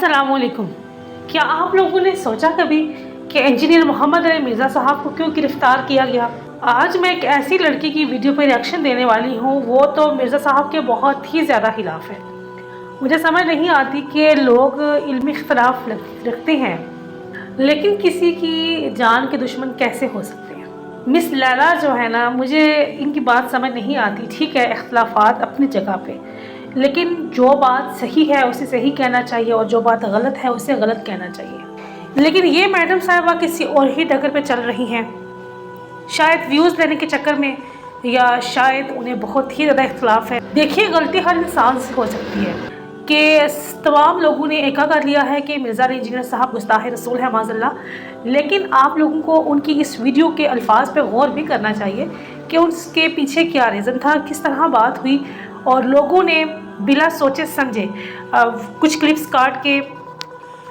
अस्सलाम वालेकुम। क्या आप लोगों ने सोचा कभी कि इंजीनियर मोहम्मद अली मिर्ज़ा साहब को क्यों गिरफ्तार किया गया? आज मैं एक ऐसी लड़की की वीडियो पर रिएक्शन देने वाली हूँ, वो तो मिर्ज़ा साहब के बहुत ही ज़्यादा खिलाफ है। मुझे समझ नहीं आती कि लोग इल्मी इख्तलाफ रखते हैं, लेकिन किसी की जान के दुश्मन कैसे हो सकते हैं। मिस लैला जो है ना, मुझे इनकी बात समझ नहीं आती। ठीक है, इख्तलाफात अपनी जगह पे, लेकिन जो बात सही है उसे सही कहना चाहिए और जो बात गलत है उसे गलत कहना चाहिए। लेकिन ये मैडम साहिबा किसी और ही डगर पे चल रही हैं, शायद व्यूज़ लेने के चक्कर में, या शायद उन्हें बहुत ही ज़्यादा इख्तलाफ है। देखिए, गलती हर इंसान से हो सकती है कि तमाम लोगों ने एका कर लिया है कि मिर्ज़ा अली इंजीनियर साहब गुस्ताह रसूल है माज़अल्लाह, लेकिन आप लोगों को उनकी इस वीडियो के अल्फाज पे गौर भी करना चाहिए कि उसके पीछे क्या रीज़न था, किस तरह बात हुई, और लोगों ने बिला सोचे समझे कुछ क्लिप्स काट के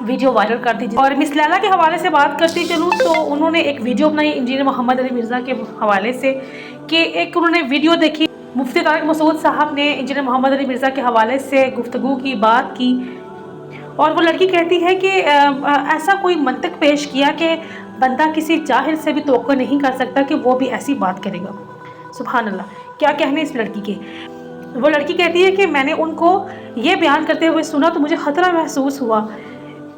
वीडियो वायरल कर दी। और मिस लैला के हवाले से बात करती चलूँ तो उन्होंने एक वीडियो बनाई इंजीनियर मोहम्मद अली मिर्ज़ा के हवाले से, कि एक उन्होंने वीडियो देखी, मुफ्ती तारिक मसूद साहब ने इंजीनियर मोहम्मद अली मिर्ज़ा के हवाले से गुफ्तगू की बात की, और वो लड़की कहती है कि ऐसा कोई मंतक पेश किया कि बंदा किसी जाहिल से भी तवक्को नहीं कर सकता कि वो भी ऐसी बात करेगा। सुभान अल्लाह, क्या कहने इस लड़की के। वो लड़की कहती है कि मैंने उनको ये बयान करते हुए सुना तो मुझे ख़तरा महसूस हुआ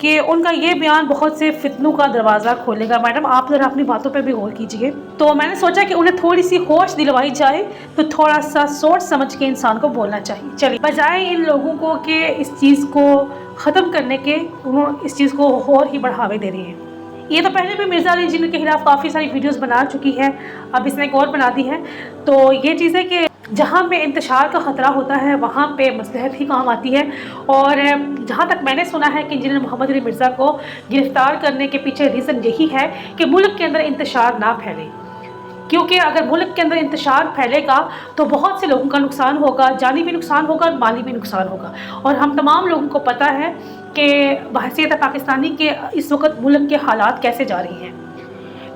कि उनका ये बयान बहुत से फितनों का दरवाज़ा खोलेगा। मैडम, आप ज़रा अपनी बातों पे भी गौर कीजिए। तो मैंने सोचा कि उन्हें थोड़ी सी होश दिलवाई जाए, तो थोड़ा सा सोच समझ के इंसान को बोलना चाहिए। चलिए, बजाय इन लोगों को कि इस चीज़ को ख़त्म करने के, उन्होंने इस चीज़ को और ही बढ़ावे दे रहे हैं। ये तो पहले भी मिर्ज़ा अली इंजीनियर के खिलाफ काफ़ी सारी वीडियोस बना चुकी है, अब इसने एक और बना दी है। तो ये चीज़ है कि जहाँ पे इंतशार का ख़तरा होता है वहाँ पे मसलहत ही काम आती है। और जहाँ तक मैंने सुना है कि इंजीनियर मोहम्मद अली मिर्ज़ा को गिरफ़्तार करने के पीछे रीज़न यही है कि मुल्क के अंदर इंतशार ना फैले, क्योंकि अगर मुल्क के अंदर इंतशार फैलेगा तो बहुत से लोगों का नुकसान होगा, जानी भी नुकसान होगा, माली भी नुकसान होगा। और हम तमाम लोगों को पता है कि बहसीत पाकिस्तानी के इस वक्त मुल्क के हालात कैसे जा रही हैं।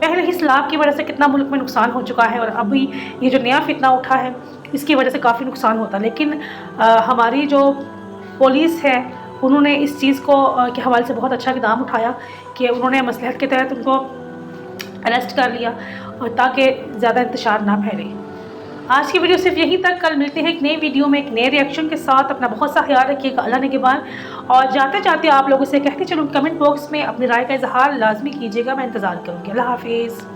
पहले ही सैलाब की वजह से कितना मुल्क में नुकसान हो चुका है, और अभी ये जो नया फितना उठा है इसकी वजह से काफ़ी नुकसान होता है। लेकिन हमारी जो पुलिस है उन्होंने इस चीज़ को के हवाले से बहुत अच्छा इक़दाम उठाया कि उन्होंने मसलहत के तहत उनको अरेस्ट कर लिया, और ताकि ज़्यादा इंतशार ना फैले। आज की वीडियो सिर्फ यहीं तक। कल मिलते हैं एक नई वीडियो में एक नए रिएक्शन के साथ। अपना बहुत सा ख्याल रखिएगा, अल्लाह निगहबान। और जाते जाते आप लोगों से कहते चलूँ, कमेंट बॉक्स में अपनी राय का इजहार लाजमी कीजिएगा, मैं इंतज़ार करूँगी। अल्लाह हाफिज़।